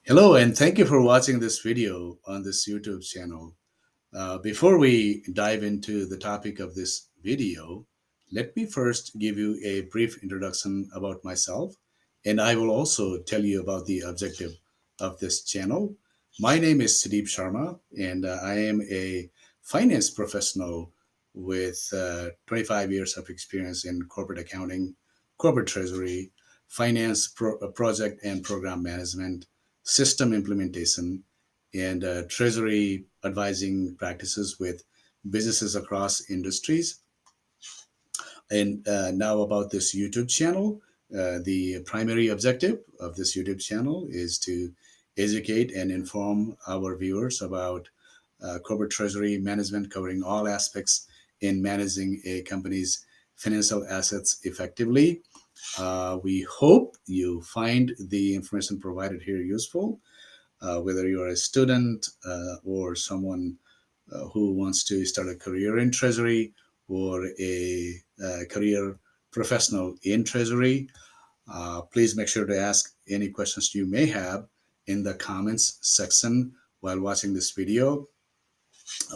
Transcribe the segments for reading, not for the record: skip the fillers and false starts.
Hello, and thank you for watching this video on this YouTube channel. Before we dive into the topic of this video, let me first give you a brief introduction about myself, and I will also tell you about the objective of this channel. My name is Sudeep Sharma, and I am a finance professional with 25 years of experience in corporate accounting, corporate treasury, project and program management, system implementation, and treasury advising practices with businesses across industries. And now about this YouTube channel. The primary objective of this YouTube channel is to educate and inform our viewers about corporate treasury management, covering all aspects in managing a company's financial assets effectively. We hope you find the information provided here useful, whether you're a student or someone who wants to start a career in Treasury or a career professional in Treasury. Please make sure to ask any questions you may have in the comments section while watching this video.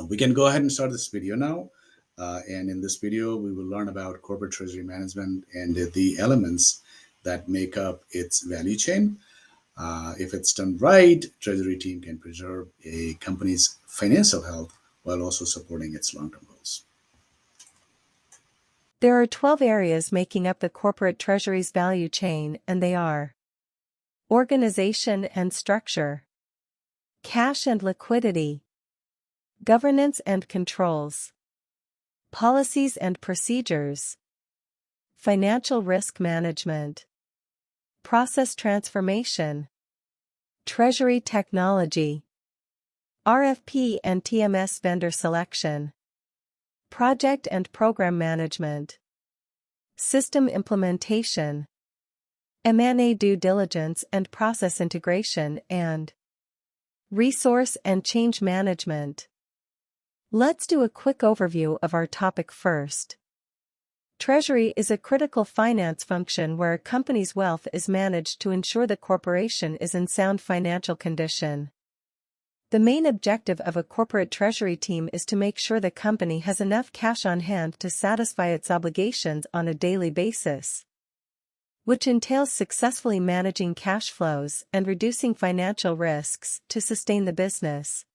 We can go ahead and start this video now. And in this video, we will learn about corporate treasury management and the elements that make up its value chain. If it's done right, Treasury team can preserve a company's financial health while also supporting its long-term goals. There are 12 areas making up the corporate treasury's value chain, and they are: organization and structure, cash and liquidity, governance and controls, policies and procedures, financial risk management, process transformation, treasury technology, RFP and TMS vendor selection, project and program management, system implementation, M&A due diligence and process integration, and resource and change management. Let's do a quick overview of our topic first. Treasury is a critical finance function where a company's wealth is managed to ensure the corporation is in sound financial condition. The main objective of a corporate treasury team is to make sure the company has enough cash on hand to satisfy its obligations on a daily basis, which entails successfully managing cash flows and reducing financial risks to sustain the business.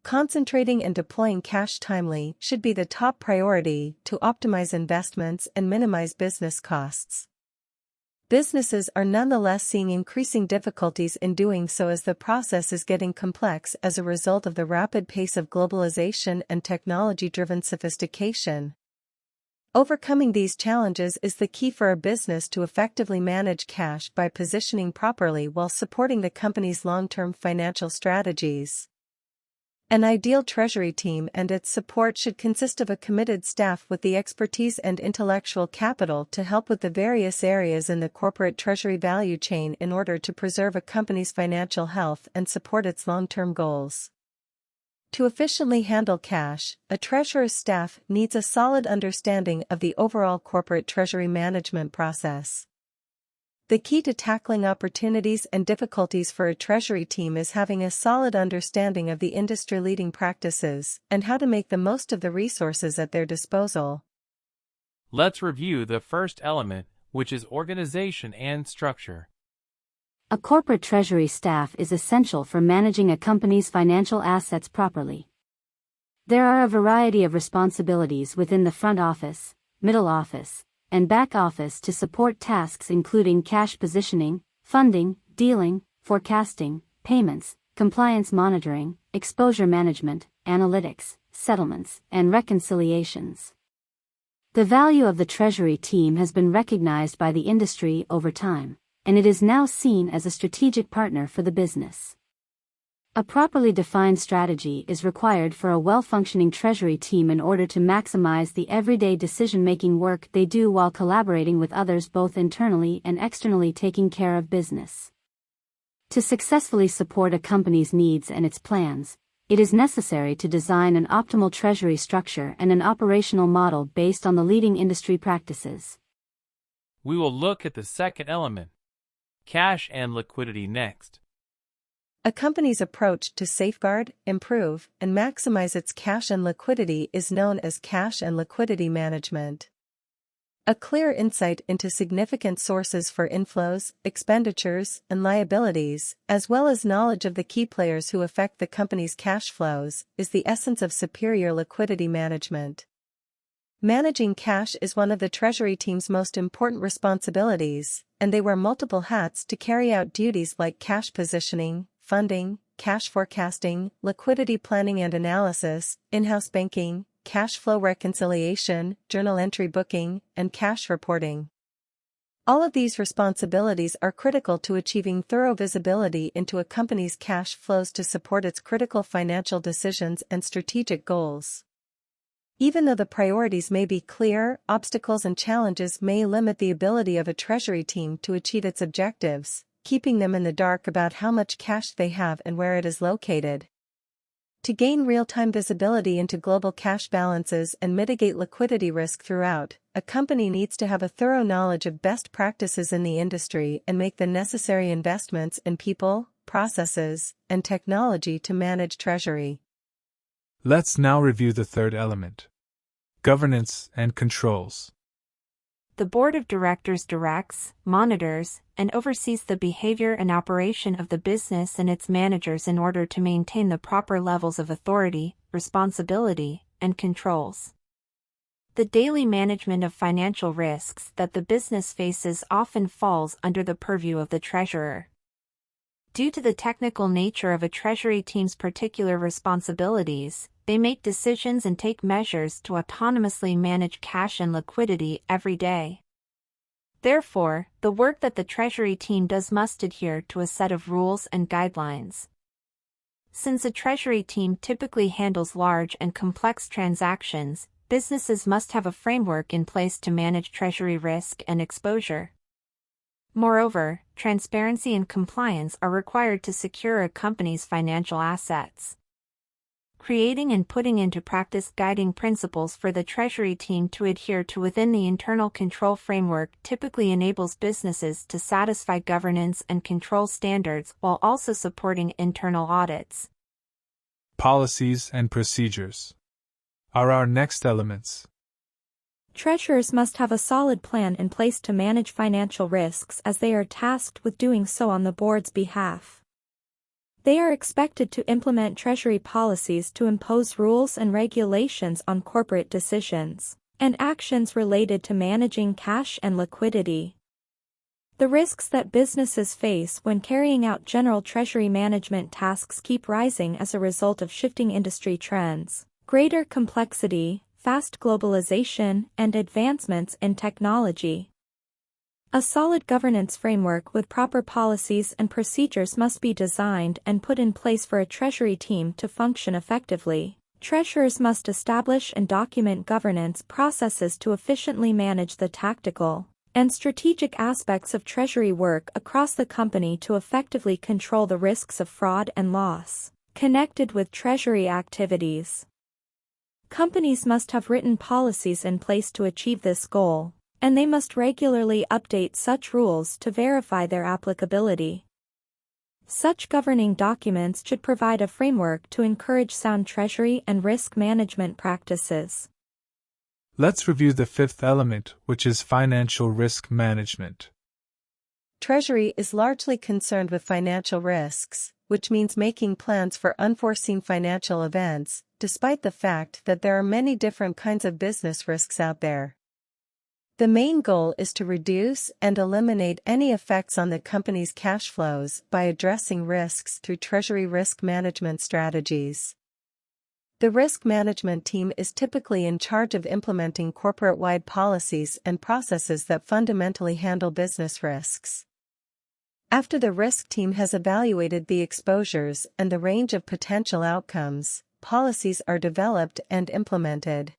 Concentrating and deploying cash timely should be the top priority to optimize investments and minimize business costs. Businesses are nonetheless seeing increasing difficulties in doing so as the process is getting complex as a result of the rapid pace of globalization and technology-driven sophistication. Overcoming these challenges is the key for a business to effectively manage cash by positioning properly while supporting the company's long-term financial strategies. An ideal treasury team and its support should consist of a committed staff with the expertise and intellectual capital to help with the various areas in the corporate treasury value chain in order to preserve a company's financial health and support its long-term goals. To efficiently handle cash, a treasurer's staff needs a solid understanding of the overall corporate treasury management process. The key to tackling opportunities and difficulties for a treasury team is having a solid understanding of the industry-leading practices and how to make the most of the resources at their disposal. Let's review the first element, which is organization and structure. A corporate treasury staff is essential for managing a company's financial assets properly. There are a variety of responsibilities within the front office, middle office, and back office to support tasks including cash positioning, funding, dealing, forecasting, payments, compliance monitoring, exposure management, analytics, settlements, and reconciliations. The value of the treasury team has been recognized by the industry over time, and it is now seen as a strategic partner for the business. A properly defined strategy is required for a well-functioning treasury team in order to maximize the everyday decision-making work they do while collaborating with others both internally and externally taking care of business. To successfully support a company's needs and its plans, it is necessary to design an optimal treasury structure and an operational model based on the leading industry practices. We will look at the second element, cash and liquidity, next. A company's approach to safeguard, improve, and maximize its cash and liquidity is known as cash and liquidity management. A clear insight into significant sources for inflows, expenditures, and liabilities, as well as knowledge of the key players who affect the company's cash flows, is the essence of superior liquidity management. Managing cash is one of the Treasury team's most important responsibilities, and they wear multiple hats to carry out duties like cash positioning, funding, cash forecasting, liquidity planning and analysis, in-house banking, cash flow reconciliation, journal entry booking, and cash reporting. All of these responsibilities are critical to achieving thorough visibility into a company's cash flows to support its critical financial decisions and strategic goals. Even though the priorities may be clear, obstacles and challenges may limit the ability of a Treasury team to achieve its objectives, keeping them in the dark about how much cash they have and where it is located. To gain real-time visibility into global cash balances and mitigate liquidity risk throughout, a company needs to have a thorough knowledge of best practices in the industry and make the necessary investments in people, processes, and technology to manage Treasury. Let's now review the third element: governance and controls. The board of directors directs, monitors, and oversees the behavior and operation of the business and its managers in order to maintain the proper levels of authority, responsibility, and controls. The daily management of financial risks that the business faces often falls under the purview of the treasurer. Due to the technical nature of a Treasury team's particular responsibilities, they make decisions and take measures to autonomously manage cash and liquidity every day. Therefore, the work that the Treasury team does must adhere to a set of rules and guidelines. Since a Treasury team typically handles large and complex transactions, businesses must have a framework in place to manage Treasury risk and exposure. Moreover, transparency and compliance are required to secure a company's financial assets. Creating and putting into practice guiding principles for the Treasury team to adhere to within the internal control framework typically enables businesses to satisfy governance and control standards while also supporting internal audits. Policies and procedures are our next elements. Treasurers must have a solid plan in place to manage financial risks as they are tasked with doing so on the board's behalf. They are expected to implement Treasury policies to impose rules and regulations on corporate decisions and actions related to managing cash and liquidity. The risks that businesses face when carrying out general Treasury management tasks keep rising as a result of shifting industry trends, greater complexity, fast globalization, and advancements in technology. A solid governance framework with proper policies and procedures must be designed and put in place for a Treasury team to function effectively. Treasurers must establish and document governance processes to efficiently manage the tactical and strategic aspects of Treasury work across the company to effectively control the risks of fraud and loss connected with Treasury activities. Companies must have written policies in place to achieve this goal, and they must regularly update such rules to verify their applicability. Such governing documents should provide a framework to encourage sound Treasury and risk management practices. Let's review the fifth element, which is financial risk management. Treasury is largely concerned with financial risks, which means making plans for unforeseen financial events, despite the fact that there are many different kinds of business risks out there. The main goal is to reduce and eliminate any effects on the company's cash flows by addressing risks through Treasury risk management strategies. The risk management team is typically in charge of implementing corporate-wide policies and processes that fundamentally handle business risks. After the risk team has evaluated the exposures and the range of potential outcomes, policies are developed and implemented.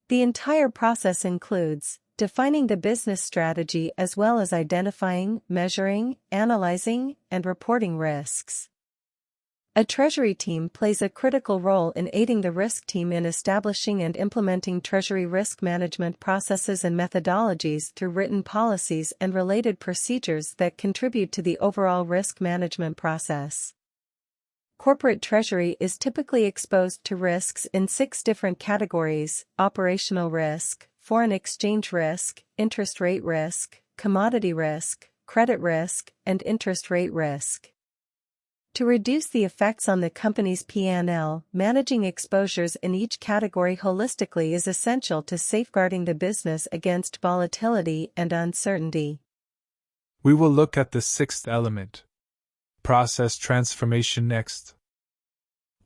The entire process includes defining the business strategy as well as identifying, measuring, analyzing, and reporting risks. A Treasury team plays a critical role in aiding the risk team in establishing and implementing Treasury risk management processes and methodologies through written policies and related procedures that contribute to the overall risk management process. Corporate treasury is typically exposed to risks in 6 different categories: operational risk, foreign exchange risk, interest rate risk, commodity risk, credit risk, and interest rate risk. To reduce the effects on the company's P&L, managing exposures in each category holistically is essential to safeguarding the business against volatility and uncertainty. We will look at the sixth element, process transformation, next.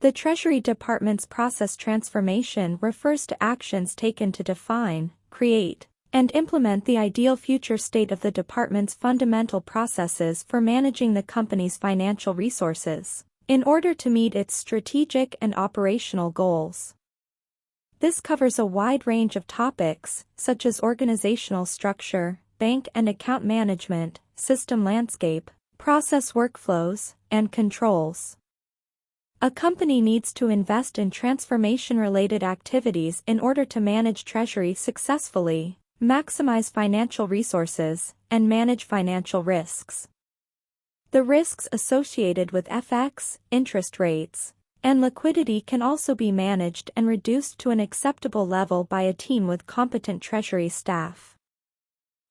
The Treasury Department's process transformation refers to actions taken to define, create, and implement the ideal future state of the department's fundamental processes for managing the company's financial resources, in order to meet its strategic and operational goals. This covers a wide range of topics, such as organizational structure, bank and account management, system landscape, process workflows, and controls. A company needs to invest in transformation-related activities in order to manage treasury successfully, maximize financial resources, and manage financial risks. The risks associated with FX, interest rates, and liquidity can also be managed and reduced to an acceptable level by a team with competent treasury staff.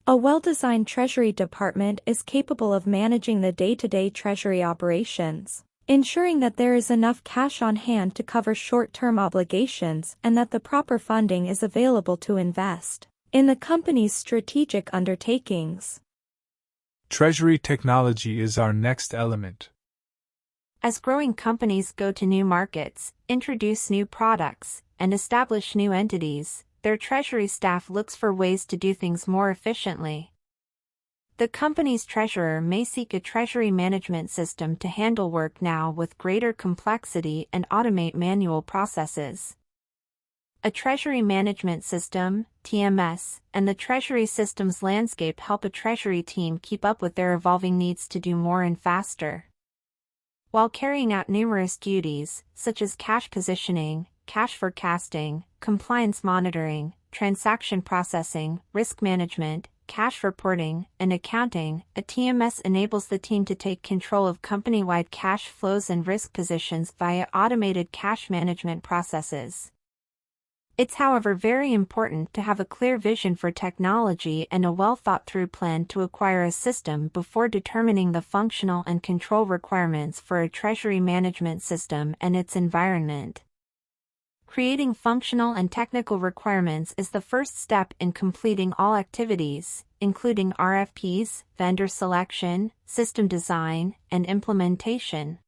A well-designed treasury department is capable of managing the day-to-day treasury operations, ensuring that there is enough cash on hand to cover short-term obligations and that the proper funding is available to invest in the company's strategic undertakings. Treasury technology is our next element. As growing companies go to new markets, introduce new products, and establish new entities, their treasury staff looks for ways to do things more efficiently. The company's treasurer may seek a treasury management system to handle work now with greater complexity and automate manual processes. A treasury management system, TMS, and the treasury systems landscape help a treasury team keep up with their evolving needs to do more and faster. While carrying out numerous duties, such as cash positioning, cash forecasting, compliance monitoring, transaction processing, risk management, cash reporting, and accounting, a TMS enables the team to take control of company-wide cash flows and risk positions via automated cash management processes. It's however very important to have a clear vision for technology and a well-thought-through plan to acquire a system before determining the functional and control requirements for a treasury management system and its environment. Creating functional and technical requirements is the first step in completing all activities, including RFPs, vendor selection, system design, and implementation.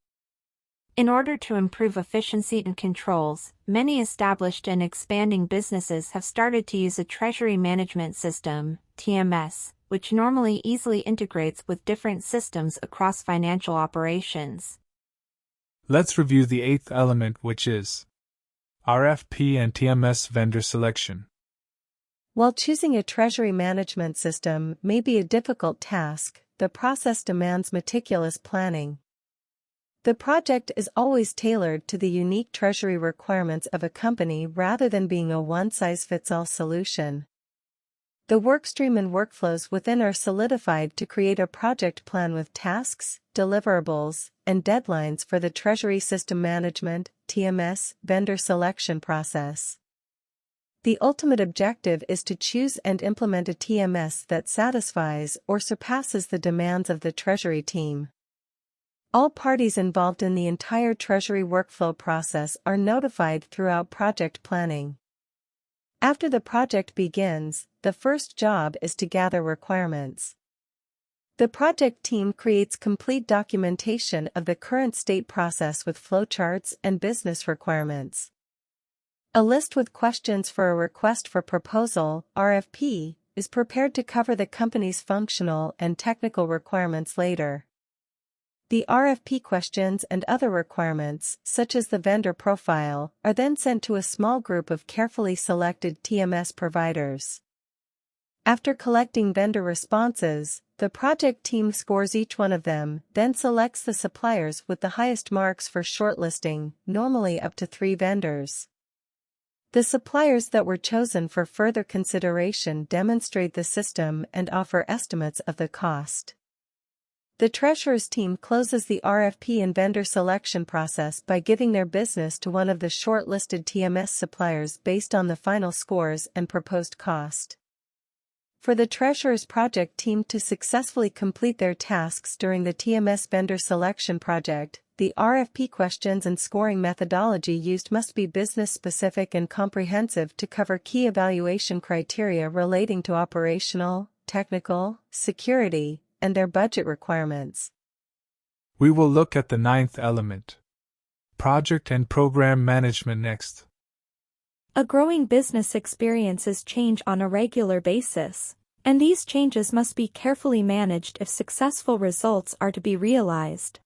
In order to improve efficiency and controls, many established and expanding businesses have started to use a treasury management system, TMS, which normally easily integrates with different systems across financial operations. Let's review the eighth element, which is RFP and TMS vendor selection. While choosing a treasury management system may be a difficult task, the process demands meticulous planning. The project is always tailored to the unique treasury requirements of a company rather than being a one-size-fits-all solution. The workstream and workflows within are solidified to create a project plan with tasks, deliverables, and deadlines for the Treasury System Management (TMS) vendor selection process. The ultimate objective is to choose and implement a TMS that satisfies or surpasses the demands of the Treasury team. All parties involved in the entire Treasury workflow process are notified throughout project planning. After the project begins, the first job is to gather requirements. The project team creates complete documentation of the current state process with flowcharts and business requirements. A list with questions for a request for proposal, RFP, is prepared to cover the company's functional and technical requirements later. The RFP questions and other requirements, such as the vendor profile, are then sent to a small group of carefully selected TMS providers. After collecting vendor responses, the project team scores each one of them, then selects the suppliers with the highest marks for shortlisting, normally up to 3 vendors. The suppliers that were chosen for further consideration demonstrate the system and offer estimates of the cost. The treasurer's team closes the RFP and vendor selection process by giving their business to one of the shortlisted TMS suppliers based on the final scores and proposed cost. For the treasurer's project team to successfully complete their tasks during the TMS vendor selection project, the RFP questions and scoring methodology used must be business-specific and comprehensive to cover key evaluation criteria relating to operational, technical, security, and their budget requirements. We will look at the ninth element, project and program management, next. A growing business experiences change on a regular basis, and these changes must be carefully managed if successful results are to be realized.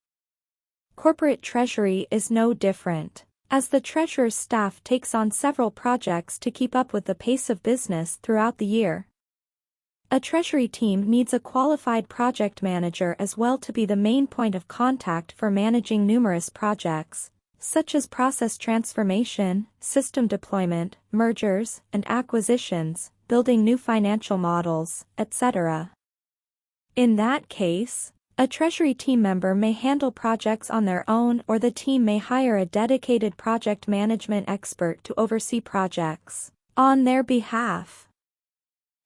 Corporate treasury is no different, as the treasurer's staff takes on several projects to keep up with the pace of business throughout the year. A treasury team needs a qualified project manager as well to be the main point of contact for managing numerous projects, such as process transformation, system deployment, mergers and acquisitions, building new financial models, etc. In that case, a treasury team member may handle projects on their own, or the team may hire a dedicated project management expert to oversee projects on their behalf.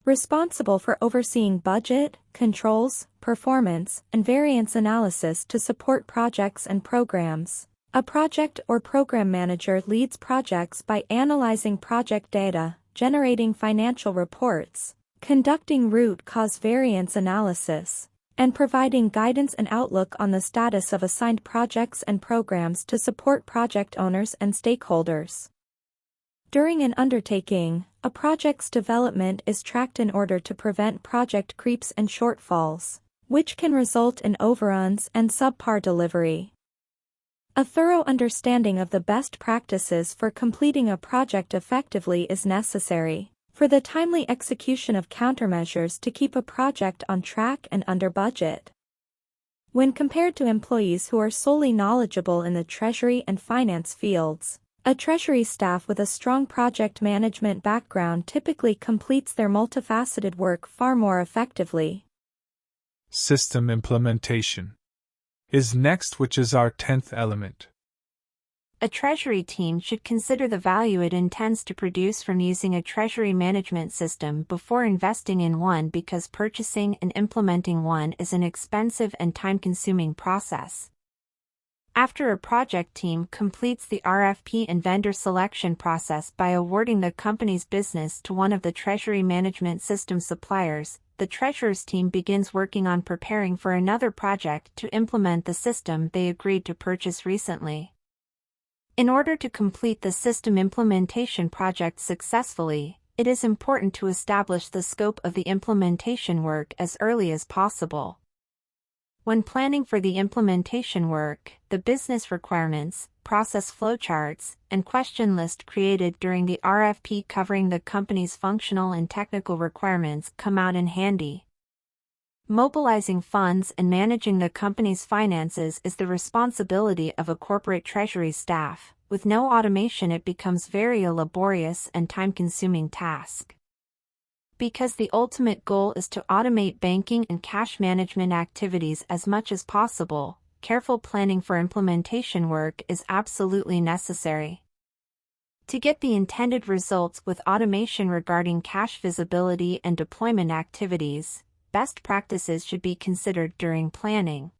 Responsible for overseeing budget, controls, performance, and variance analysis to support projects and programs. A project or program manager leads projects by analyzing project data, generating financial reports, conducting root cause variance analysis, and providing guidance and outlook on the status of assigned projects and programs to support project owners and stakeholders. During an undertaking, a project's development is tracked in order to prevent project creeps and shortfalls, which can result in overruns and subpar delivery. A thorough understanding of the best practices for completing a project effectively is necessary for the timely execution of countermeasures to keep a project on track and under budget. When compared to employees who are solely knowledgeable in the treasury and finance fields, a treasury staff with a strong project management background typically completes their multifaceted work far more effectively. System implementation is next, which is our 10th element. A treasury team should consider the value it intends to produce from using a treasury management system before investing in one, because purchasing and implementing one is an expensive and time-consuming process. After a project team completes the RFP and vendor selection process by awarding the company's business to one of the treasury management system suppliers, the treasurer's team begins working on preparing for another project to implement the system they agreed to purchase recently. In order to complete the system implementation project successfully, it is important to establish the scope of the implementation work as early as possible. When planning for the implementation work, the business requirements, process flowcharts, and question list created during the RFP covering the company's functional and technical requirements come out in handy. Mobilizing funds and managing the company's finances is the responsibility of a corporate treasury staff. With no automation, it becomes very a laborious and time-consuming task. Because the ultimate goal is to automate banking and cash management activities as much as possible, careful planning for implementation work is absolutely necessary. To get the intended results with automation regarding cash visibility and deployment activities, best practices should be considered during planning.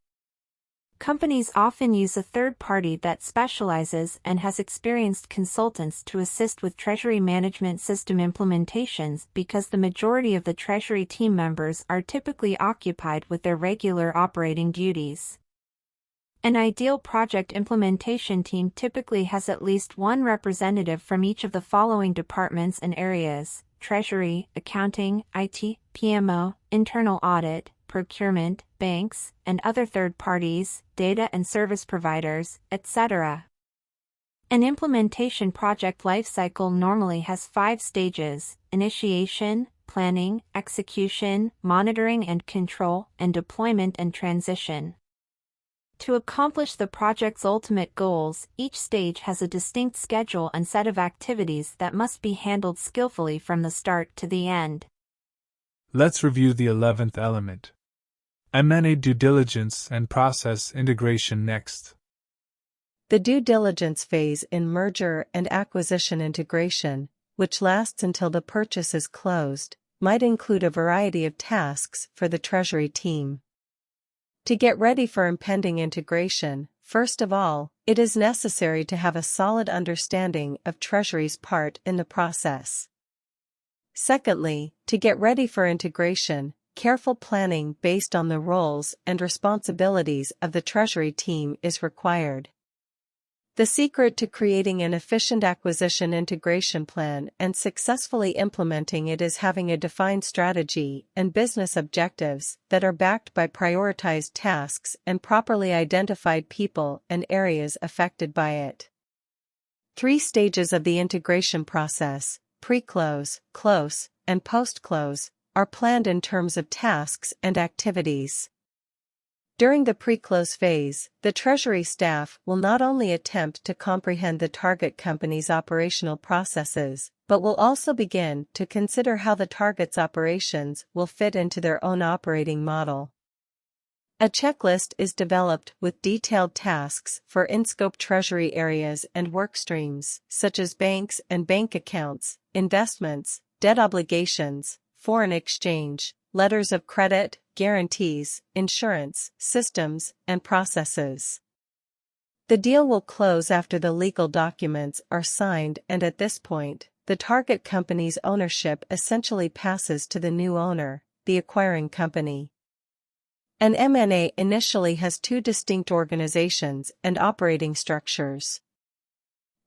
Companies often use a third party that specializes and has experienced consultants to assist with treasury management system implementations, because the majority of the treasury team members are typically occupied with their regular operating duties. An ideal project implementation team typically has at least one representative from each of the following departments and areas: treasury, accounting, IT, PMO, internal audit, procurement, banks, and other third parties, data and service providers, etc. An implementation project lifecycle normally has 5 stages: initiation, planning, execution, monitoring and control, and deployment and transition. To accomplish the project's ultimate goals, each stage has a distinct schedule and set of activities that must be handled skillfully from the start to the end. Let's review the 11th element: M&A due diligence and process integration next. The due diligence phase in merger and acquisition integration, which lasts until the purchase is closed, might include a variety of tasks for the Treasury team. To get ready for impending integration, first of all, it is necessary to have a solid understanding of Treasury's part in the process. Secondly, to get ready for integration, careful planning based on the roles and responsibilities of the Treasury team is required. The secret to creating an efficient acquisition integration plan and successfully implementing it is having a defined strategy and business objectives that are backed by prioritized tasks and properly identified people and areas affected by it. 3 stages of the integration process, pre-close, close, and post-close, are planned in terms of tasks and activities. During the pre-close phase, the Treasury staff will not only attempt to comprehend the target company's operational processes, but will also begin to consider how the target's operations will fit into their own operating model. A checklist is developed with detailed tasks for in-scope Treasury areas and work streams, such as banks and bank accounts, investments, debt obligations, foreign exchange, letters of credit, guarantees, insurance, systems, and processes. The deal will close after the legal documents are signed, and at this point, the target company's ownership essentially passes to the new owner, the acquiring company. An M&A initially has 2 distinct organizations and operating structures.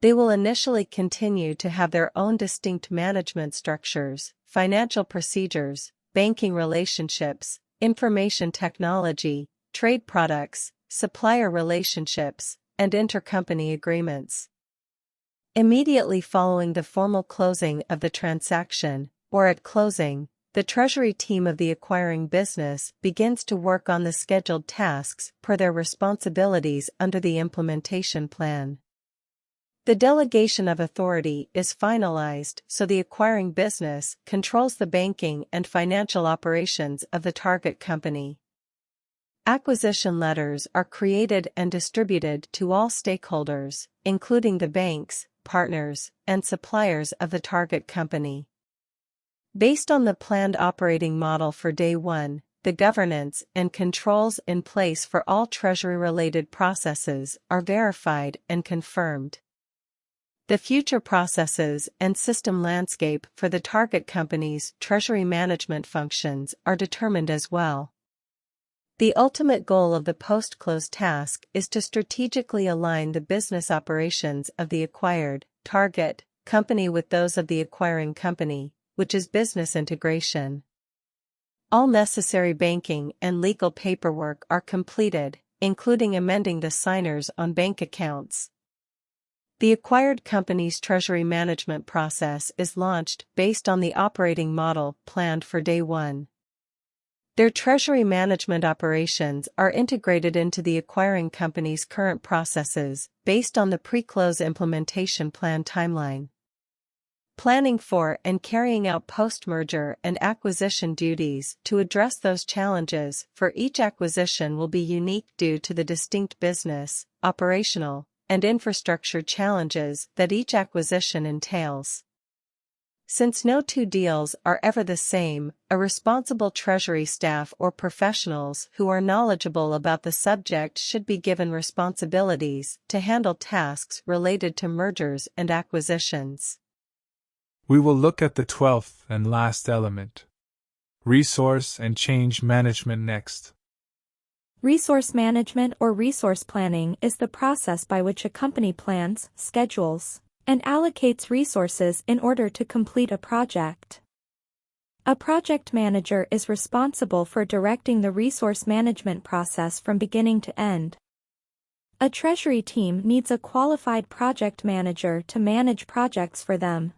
They will initially continue to have their own distinct management structures, financial procedures, banking relationships, information technology, trade products, supplier relationships, and intercompany agreements. Immediately following the formal closing of the transaction, or at closing, the Treasury team of the acquiring business begins to work on the scheduled tasks per their responsibilities under the implementation plan. The delegation of authority is finalized so the acquiring business controls the banking and financial operations of the target company. Acquisition letters are created and distributed to all stakeholders, including the banks, partners, and suppliers of the target company. Based on the planned operating model for day 1, the governance and controls in place for all Treasury-related processes are verified and confirmed. The future processes and system landscape for the target company's Treasury management functions are determined as well. The ultimate goal of the post-close task is to strategically align the business operations of the acquired target company with those of the acquiring company, which is business integration. All necessary banking and legal paperwork are completed, including amending the signers on bank accounts. The acquired company's Treasury management process is launched based on the operating model planned for day 1. Their Treasury management operations are integrated into the acquiring company's current processes based on the pre-close implementation plan timeline. Planning for and carrying out post-merger and acquisition duties to address those challenges for each acquisition will be unique due to the distinct business, operational, and infrastructure challenges that each acquisition entails. Since no 2 deals are ever the same, a responsible Treasury staff or professionals who are knowledgeable about the subject should be given responsibilities to handle tasks related to mergers and acquisitions. We will look at the 12th and last element, resource and change management next. Resource management or resource planning is the process by which a company plans, schedules, and allocates resources in order to complete a project. A project manager is responsible for directing the resource management process from beginning to end. A Treasury team needs a qualified project manager to manage projects for them.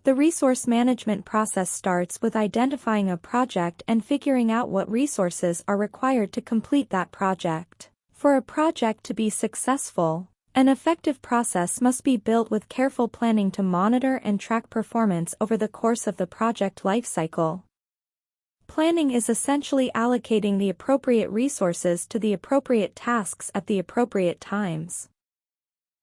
The resource management process starts with identifying a project and figuring out what resources are required to complete that project. For a project to be successful, an effective process must be built with careful planning to monitor and track performance over the course of the project lifecycle. Planning is essentially allocating the appropriate resources to the appropriate tasks at the appropriate times.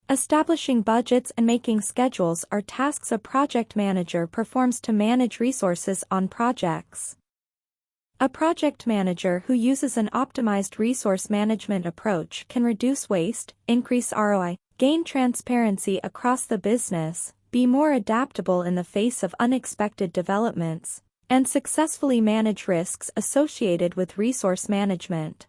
Establishing budgets and making schedules are tasks a project manager performs to manage resources on projects. A project manager who uses an optimized resource management approach can reduce waste, increase ROI, gain transparency across the business, be more adaptable in the face of unexpected developments, and successfully manage risks associated with resource management.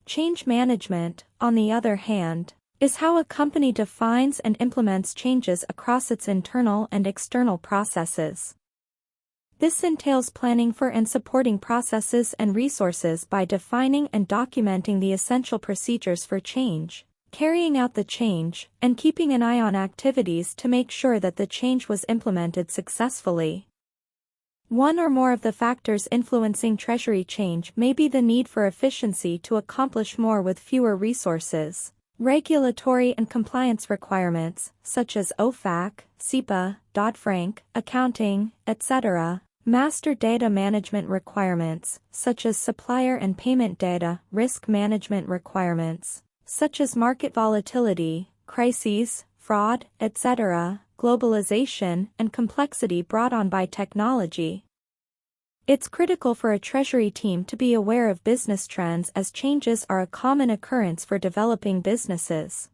Change management, on the other hand, is how a company defines and implements changes across its internal and external processes. This entails planning for and supporting processes and resources by defining and documenting the essential procedures for change, carrying out the change, and keeping an eye on activities to make sure that the change was implemented successfully. One or more of the factors influencing Treasury change may be the need for efficiency to accomplish more with fewer resources. Regulatory and compliance requirements, such as OFAC, SEPA, Dodd-Frank, accounting, etc., master data management requirements, such as supplier and payment data, risk management requirements, such as market volatility, crises, fraud, etc., globalization, and complexity brought on by technology. It's critical for a Treasury team to be aware of business trends as changes are a common occurrence for developing businesses.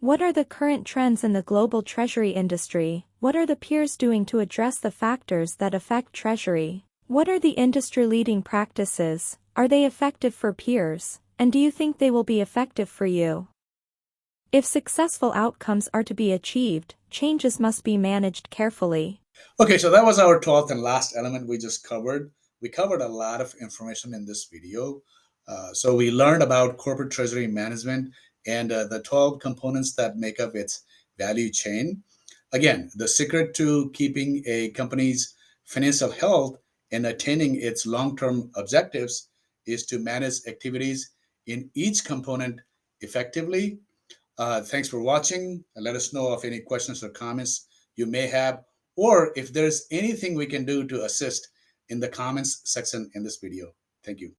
What are the current trends in the global Treasury industry? What are the peers doing to address the factors that affect Treasury? What are the industry-leading practices? Are they effective for peers? And do you think they will be effective for you? If successful outcomes are to be achieved, changes must be managed carefully. Okay, so that was our 12th and last element we just covered. We covered a lot of information in this video. So we learned about corporate treasury management and the 12 components that make up its value chain. Again, the secret to keeping a company's financial health and attaining its long-term objectives is to manage activities in each component effectively. Thanks for watching. Let us know of any questions or comments you may have, or if there's anything we can do to assist in the comments section in this video. Thank you.